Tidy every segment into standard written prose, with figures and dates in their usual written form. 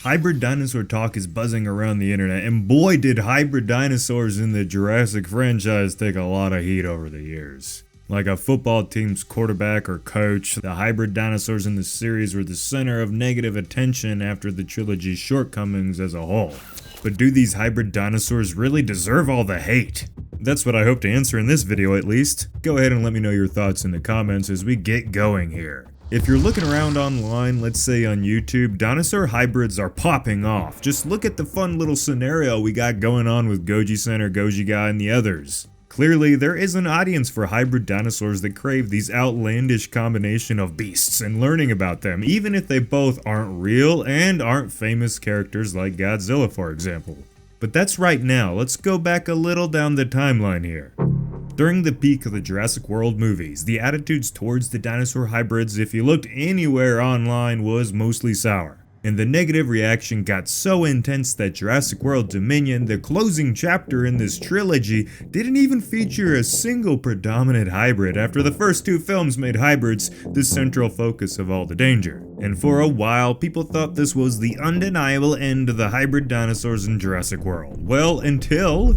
Hybrid dinosaur talk is buzzing around the internet, and boy did hybrid dinosaurs in the Jurassic franchise take a lot of heat over the years. Like a football team's quarterback or coach, the hybrid dinosaurs in the series were the center of negative attention after the trilogy's shortcomings as a whole. But do these hybrid dinosaurs really deserve all the hate? That's what I hope to answer in this video at least. Go ahead and let me know your thoughts in the comments as we get going here. If you're looking around online, let's say on YouTube, dinosaur hybrids are popping off. Just look at the fun little scenario we got going on with Goji Center, Goji Guy, and the others. Clearly, there is an audience for hybrid dinosaurs that crave these outlandish combination of beasts and learning about them, even if they both aren't real and aren't famous characters like Godzilla, for example. But that's right now. Let's go back a little down the timeline here. During the peak of the Jurassic World movies, the attitudes towards the dinosaur hybrids, if you looked anywhere online, was mostly sour. And the negative reaction got so intense that Jurassic World Dominion, the closing chapter in this trilogy, didn't even feature a single predominant hybrid after the first two films made hybrids the central focus of all the danger. And for a while, people thought this was the undeniable end of the hybrid dinosaurs in Jurassic World. Well, until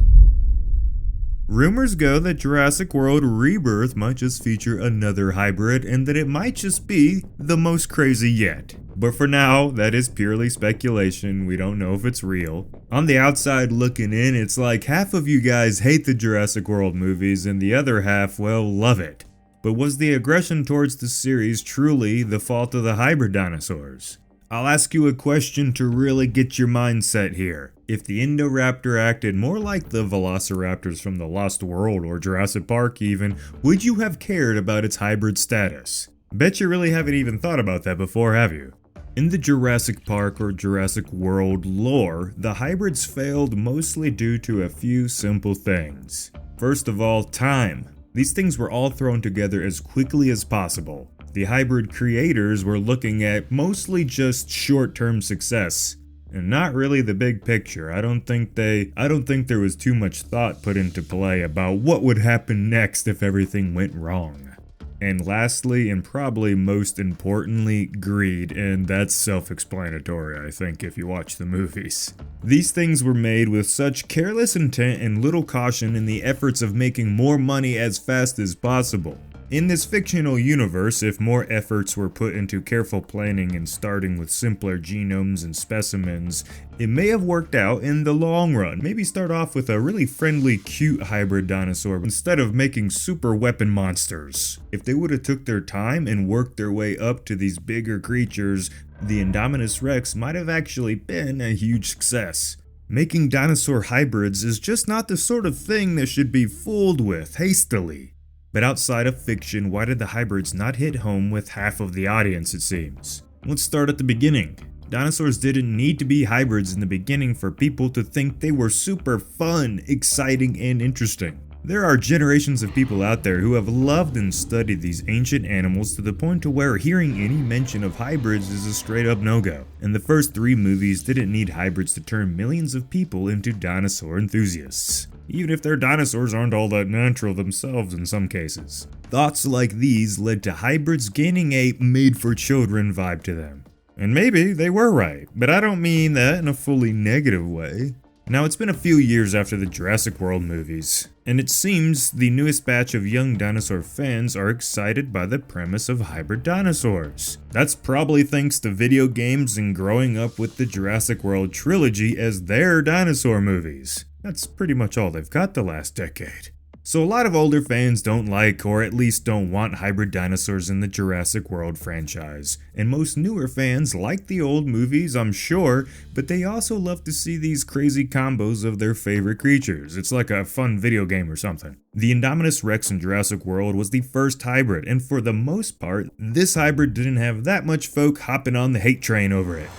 rumors go that Jurassic World Rebirth might just feature another hybrid and that it might just be the most crazy yet. But for now, that is purely speculation. We don't know if it's real. On the outside looking in, it's like half of you guys hate the Jurassic World movies and the other half, well, love it. But was the aggression towards the series truly the fault of the hybrid dinosaurs? I'll ask you a question to really get your mindset here. If the Indoraptor acted more like the Velociraptors from The Lost World or Jurassic Park even, would you have cared about its hybrid status? Bet you really haven't even thought about that before, have you? In the Jurassic Park or Jurassic World lore, the hybrids failed mostly due to a few simple things. First of all, time. These things were all thrown together as quickly as possible. The hybrid creators were looking at mostly just short-term success, and not really the big picture. I don't think there was too much thought put into play about what would happen next if everything went wrong. And lastly, and probably most importantly, greed, and that's self-explanatory, I think, if you watch the movies. These things were made with such careless intent and little caution in the efforts of making more money as fast as possible. In this fictional universe, if more efforts were put into careful planning and starting with simpler genomes and specimens, it may have worked out in the long run. Maybe start off with a really friendly, cute hybrid dinosaur instead of making super weapon monsters. If they would have took their time and worked their way up to these bigger creatures, the Indominus Rex might have actually been a huge success. Making dinosaur hybrids is just not the sort of thing that should be fooled with hastily. But outside of fiction, why did the hybrids not hit home with half of the audience, it seems? Let's start at the beginning. Dinosaurs didn't need to be hybrids in the beginning for people to think they were super fun, exciting, and interesting. There are generations of people out there who have loved and studied these ancient animals to the point to where hearing any mention of hybrids is a straight up no-go. And the first three movies didn't need hybrids to turn millions of people into dinosaur enthusiasts, even if their dinosaurs aren't all that natural themselves in some cases. Thoughts like these led to hybrids gaining a made-for-children vibe to them. And maybe they were right, but I don't mean that in a fully negative way. Now, it's been a few years after the Jurassic World movies, and it seems the newest batch of young dinosaur fans are excited by the premise of hybrid dinosaurs. That's probably thanks to video games and growing up with the Jurassic World trilogy as their dinosaur movies. That's pretty much all they've got the last decade. So a lot of older fans don't like, or at least don't want, hybrid dinosaurs in the Jurassic World franchise. And most newer fans like the old movies, I'm sure, but they also love to see these crazy combos of their favorite creatures. It's like a fun video game or something. The Indominus Rex in Jurassic World was the first hybrid, and for the most part, this hybrid didn't have that much folk hopping on the hate train over it.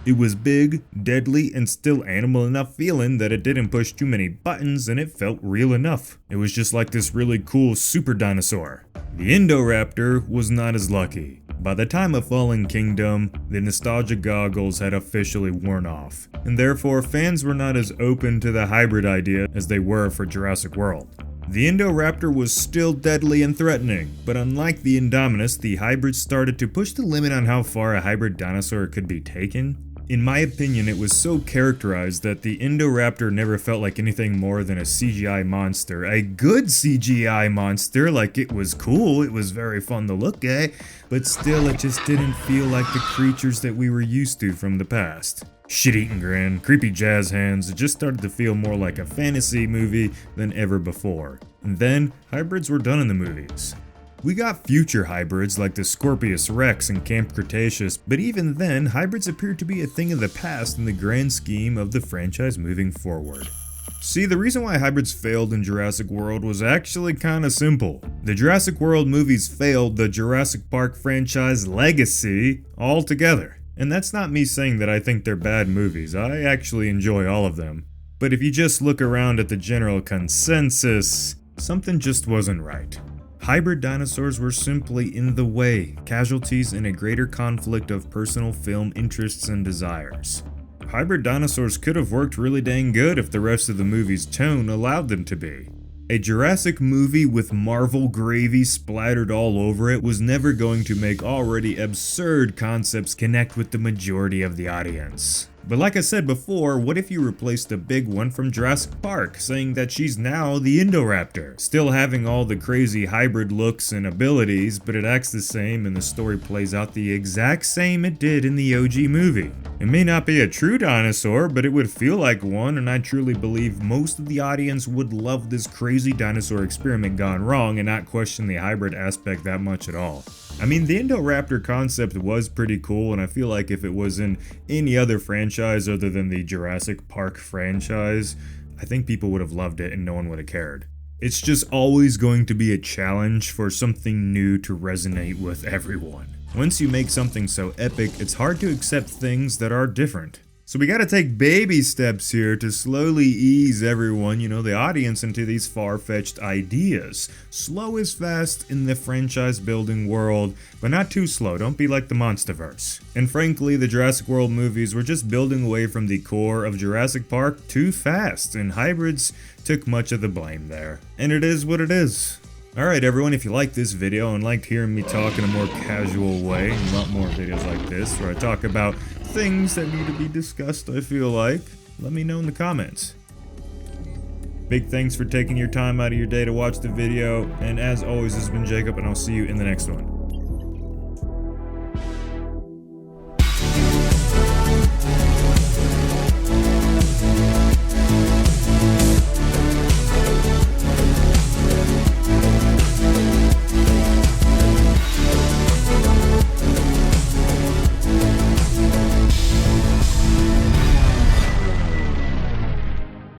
It was big, deadly, and still animal enough feeling that it didn't push too many buttons and it felt real enough. It was just like this really cool super dinosaur. The Indoraptor was not as lucky. By the time of Fallen Kingdom, the nostalgia goggles had officially worn off, and therefore fans were not as open to the hybrid idea as they were for Jurassic World. The Indoraptor was still deadly and threatening, but unlike the Indominus, the hybrids started to push the limit on how far a hybrid dinosaur could be taken. In my opinion, it was so characterized that the Indoraptor never felt like anything more than a CGI monster. A good CGI monster, like it was cool, it was very fun to look at, but still it just didn't feel like the creatures that we were used to from the past. Shit-eating grin, creepy jazz hands, it just started to feel more like a fantasy movie than ever before. And then, hybrids were done in the movies. We got future hybrids like the Scorpius Rex and Camp Cretaceous, but even then, hybrids appeared to be a thing of the past in the grand scheme of the franchise moving forward. See, the reason why hybrids failed in Jurassic World was actually kinda simple. The Jurassic World movies failed the Jurassic Park franchise legacy altogether. And that's not me saying that I think they're bad movies, I actually enjoy all of them. But if you just look around at the general consensus, something just wasn't right. Hybrid dinosaurs were simply in the way, casualties in a greater conflict of personal film interests and desires. Hybrid dinosaurs could have worked really dang good if the rest of the movie's tone allowed them to be. A Jurassic movie with Marvel gravy splattered all over it was never going to make already absurd concepts connect with the majority of the audience. But like I said before, what if you replaced the big one from Jurassic Park, saying that she's now the Indoraptor, still having all the crazy hybrid looks and abilities, but it acts the same and the story plays out the exact same it did in the OG movie. It may not be a true dinosaur, but it would feel like one, and I truly believe most of the audience would love this crazy dinosaur experiment gone wrong and not question the hybrid aspect that much at all. I mean, the Indoraptor concept was pretty cool, and I feel like if it was in any other franchise other than the Jurassic Park franchise, I think people would have loved it and no one would have cared. It's just always going to be a challenge for something new to resonate with everyone. Once you make something so epic, it's hard to accept things that are different. So we gotta take baby steps here to slowly ease everyone, the audience, into these far-fetched ideas. Slow is fast in the franchise building world, but not too slow, don't be like the Monsterverse. And frankly, the Jurassic World movies were just building away from the core of Jurassic Park too fast, and hybrids took much of the blame there. And it is what it is. Alright everyone, if you liked this video and liked hearing me talk in a more casual way, and you want more videos like this, where I talk about things that need to be discussed, I feel like, let me know in the comments. Big thanks for taking your time out of your day to watch the video, and as always, this has been Jacob, and I'll see you in the next one.